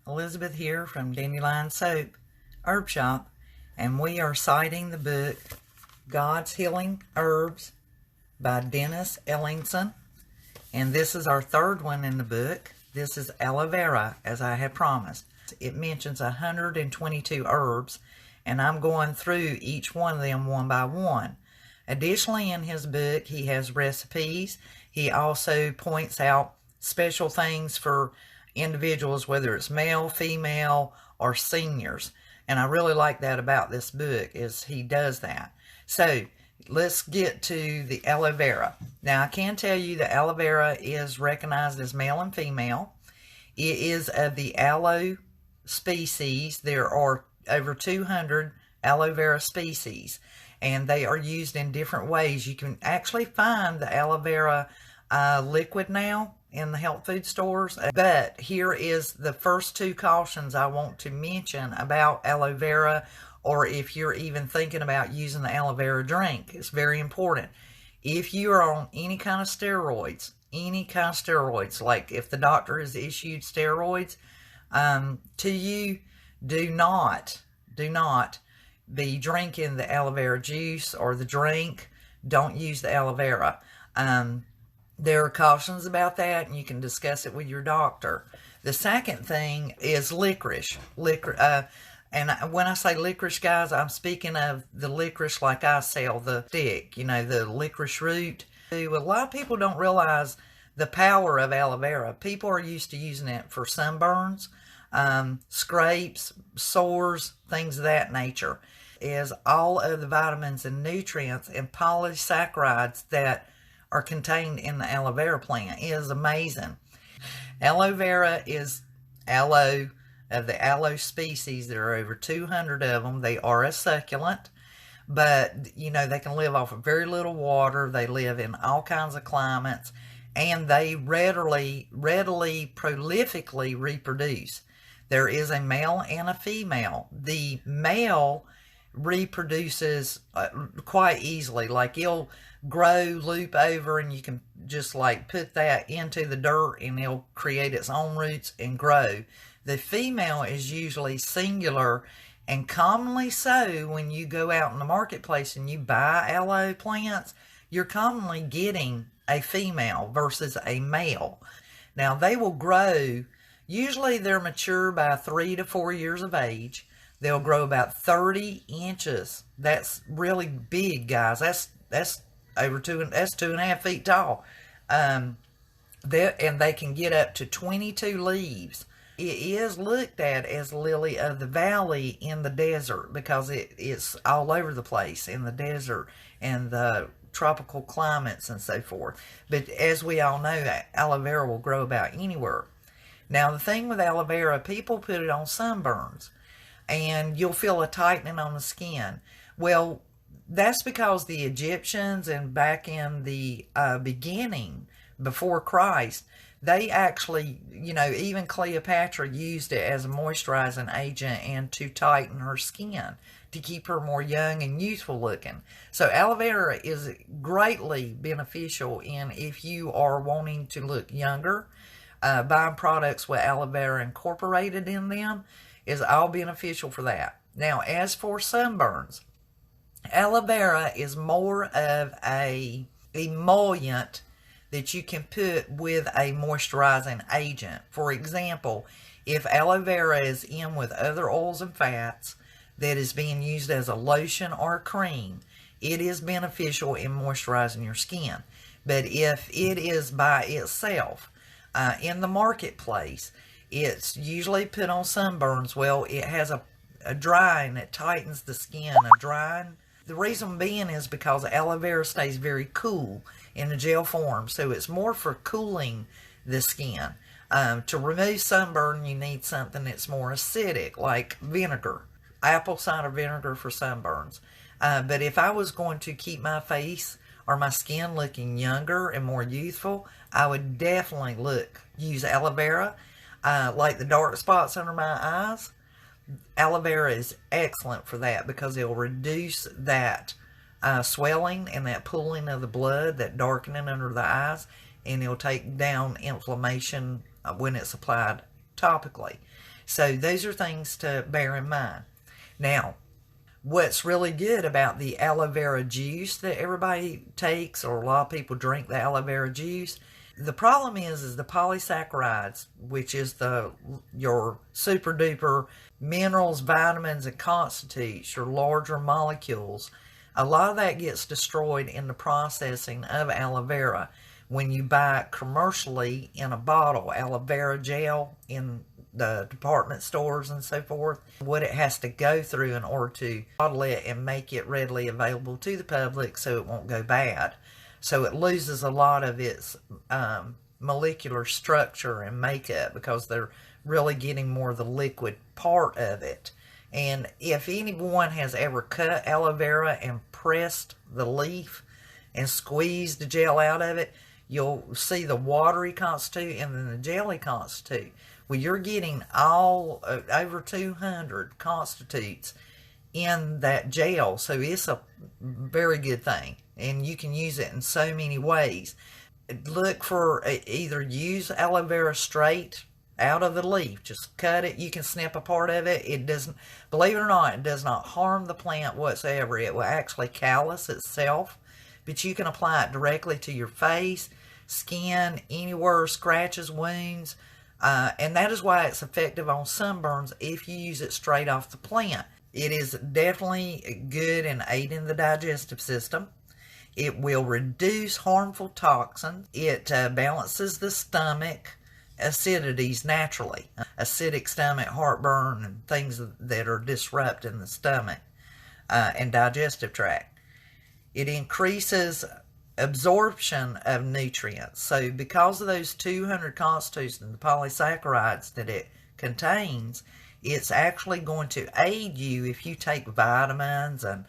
Elizabeth here from Dandelion Soap Herb Shop, and we are citing the book God's Healing Herbs by Dennis Ellingson, and this is our third one in the book. This is aloe vera, as I had promised. It mentions 122 herbs, and I'm going through each one of them one by one. Additionally, in his book, he has recipes. He also points out special things for individuals, whether it's male, female, or seniors. And I really like that about this book, is he does that. So let's get to the aloe vera. Now, I can tell you that aloe vera is recognized as male and female. It is of the aloe species. There are over 200 aloe vera species, and they are used in different ways. You can actually find the aloe vera liquid now in the health food stores. But here is the first two cautions I want to mention about aloe vera, or if you're even thinking about using the aloe vera drink. It's very important. If you are on any kind of steroids, like if the doctor has issued steroids to you, do not be drinking the aloe vera juice or the drink. Don't use the aloe vera. There are cautions about that, and you can discuss it with your doctor. The second thing is licorice. And when I say licorice, guys, I'm speaking of the licorice like I sell, the stick, the licorice root. A lot of people don't realize the power of aloe vera. People are used to using it for sunburns, scrapes, sores, things of that nature. Is all of the vitamins and nutrients and polysaccharides that are contained in the aloe vera plant. It is amazing. Aloe vera is aloe, of the aloe species. There are over 200 of them. They are a succulent, but they can live off of very little water. They live in all kinds of climates, and they readily, prolifically reproduce. There is a male and a female. The male reproduces quite easily. Like, he'll grow, loop over, and you can just like put that into the dirt and it'll create its own roots and grow. The female is usually singular, and commonly so when you go out in the marketplace and you buy aloe plants, you're commonly getting a female versus a male. Now, they will grow, usually they're mature by 3 to 4 years of age. They'll grow about 30 inches. That's really big, guys. That's over 2.5 feet tall. And they can get up to 22 leaves. It is looked at as lily of the valley in the desert because it's all over the place in the desert and the tropical climates and so forth. But as we all know, aloe vera will grow about anywhere. Now, the thing with aloe vera, people put it on sunburns, and you'll feel a tightening on the skin. Well, that's because the Egyptians, and back in the beginning, before Christ, they actually, even Cleopatra used it as a moisturizing agent and to tighten her skin, to keep her more young and youthful looking. So aloe vera is greatly beneficial if you are wanting to look younger. Buying products with aloe vera incorporated in them is all beneficial for that. Now, as for sunburns, aloe vera is more of a emollient that you can put with a moisturizing agent. For example, if aloe vera is in with other oils and fats that is being used as a lotion or a cream, it is beneficial in moisturizing your skin. But if it is by itself, in the marketplace, it's usually put on sunburns. Well, it has a drying that tightens the skin, a drying. The reason being is because aloe vera stays very cool in a gel form, so it's more for cooling the skin. To remove sunburn, you need something that's more acidic, like vinegar, apple cider vinegar for sunburns. But if I was going to keep my face or my skin looking younger and more youthful, I would definitely use aloe vera. Like the dark spots under my eyes, aloe vera is excellent for that because it'll reduce that swelling and that pooling of the blood, that darkening under the eyes, and it'll take down inflammation when it's applied topically. So those are things to bear in mind. Now, what's really good about the aloe vera juice that everybody takes, or a lot of people drink the aloe vera juice, the problem is the polysaccharides, which is your super duper minerals, vitamins, and constitutes, your larger molecules. A lot of that gets destroyed in the processing of aloe vera. When you buy it commercially in a bottle, aloe vera gel in the department stores and so forth, what it has to go through in order to bottle it and make it readily available to the public so it won't go bad. So it loses a lot of its molecular structure and makeup because they're really getting more of the liquid part of it. And if anyone has ever cut aloe vera and pressed the leaf and squeezed the gel out of it, you'll see the watery constitute and then the jelly constitute. Well, you're getting all over 200 constitutes in that gel, so it's a very good thing, and you can use it in so many ways. Look for either use aloe vera straight out of the leaf, just cut it. You can snip a part of it. It doesn't, believe it or not, it does not harm the plant whatsoever. It will actually callus itself, but you can apply it directly to your face, skin, anywhere, scratches, wounds. And that is why it's effective on sunburns if you use it straight off the plant. It is definitely good in aiding the digestive system. It will reduce harmful toxins. It balances the stomach acidities naturally. Acidic stomach, heartburn, and things that are disrupting the stomach and digestive tract. It increases absorption of nutrients. So because of those 200 constitutes and the polysaccharides that it contains, it's actually going to aid you if you take vitamins, and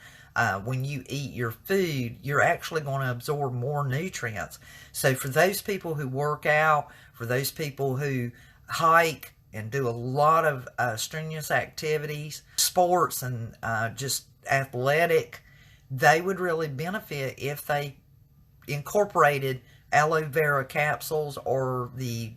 when you eat your food, you're actually going to absorb more nutrients. So for those people who work out, for those people who hike and do a lot of strenuous activities, sports, and just athletic, they would really benefit if they incorporated aloe vera capsules or the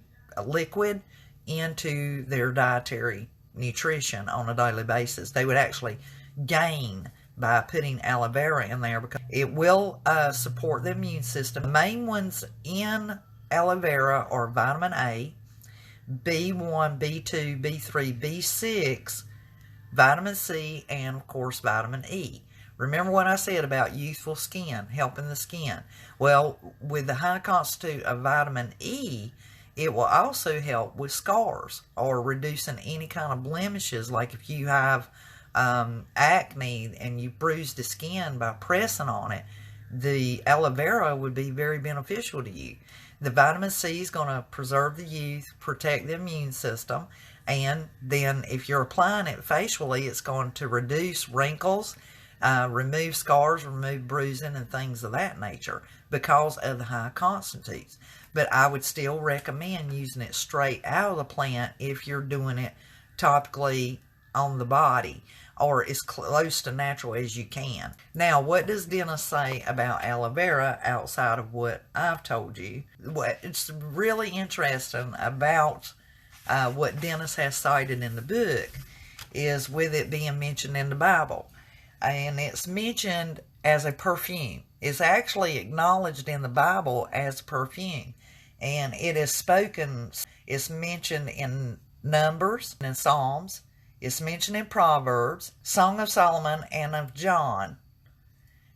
liquid into their dietary nutrition on a daily basis. They would actually gain by putting aloe vera in there because it will support the immune system. The main ones in aloe vera are vitamin A, B1, B2, B3, B6, vitamin C, and of course vitamin E. Remember what I said about youthful skin, helping the skin. Well, with the high constitute of vitamin E, it will also help with scars or reducing any kind of blemishes. Like if you have acne and you bruise the skin by pressing on it, the aloe vera would be very beneficial to you. The vitamin C is going to preserve the youth, protect the immune system, and then if you're applying it facially, it's going to reduce wrinkles, remove scars, remove bruising, and things of that nature because of the high constitutes. But I would still recommend using it straight out of the plant if you're doing it topically on the body, or as close to natural as you can. Now, what does Dennis say about aloe vera outside of what I've told you? It's really interesting about what Dennis has cited in the book is with it being mentioned in the Bible. And it's mentioned as a perfume. It's actually acknowledged in the Bible as perfume. And it is spoken, it's mentioned in Numbers and in Psalms. It's mentioned in Proverbs, Song of Solomon, and of John.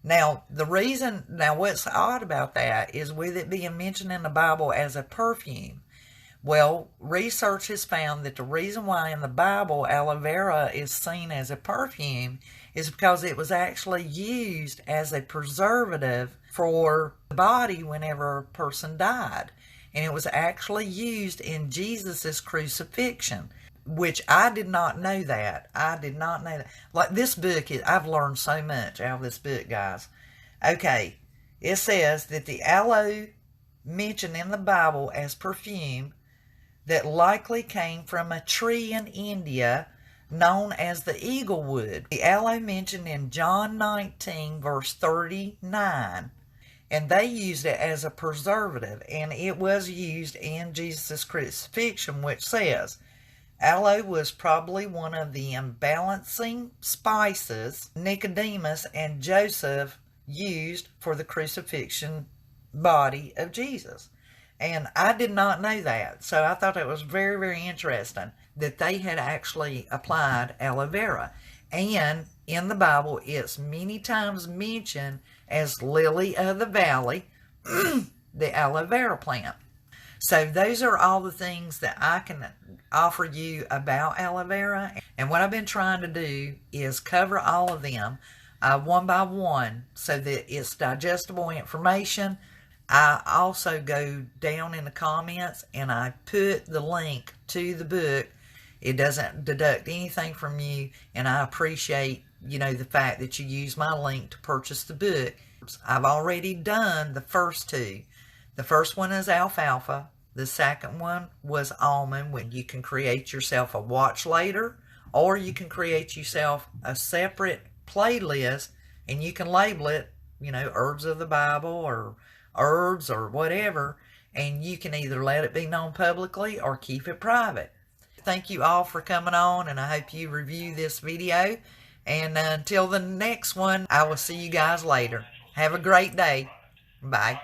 Now, what's odd about that is with it being mentioned in the Bible as a perfume. Well, research has found that the reason why in the Bible aloe vera is seen as a perfume is because it was actually used as a preservative for the body whenever a person died. And it was actually used in Jesus' crucifixion, which I did not know that. I did not know that. Like this book, I've learned so much out of this book, guys. Okay, it says that the aloe mentioned in the Bible as perfume that likely came from a tree in India known as the eaglewood. The aloe mentioned in John 19, verse 39. And they used it as a preservative, and it was used in Jesus' crucifixion, which says, Aloe was probably one of the imbalancing spices Nicodemus and Joseph used for the crucifixion body of Jesus. And I did not know that. So I thought it was very, very interesting that they had actually applied aloe vera. And in the Bible, it's many times mentioned as lily of the valley, the aloe vera plant. So those are all the things that I can offer you about aloe vera. And what I've been trying to do is cover all of them one by one so that it's digestible information. I also go down in the comments and I put the link to the book. It doesn't deduct anything from you, and I appreciate, the fact that you use my link to purchase the book. I've already done the first two. The first one is alfalfa. The second one was almond, when you can create yourself a watch later, or you can create yourself a separate playlist and you can label it, herbs of the Bible or herbs or whatever, and you can either let it be known publicly or keep it private. Thank you all for coming on, and I hope you review this video. And until the next one, I will see you guys later. Have a great day. Bye.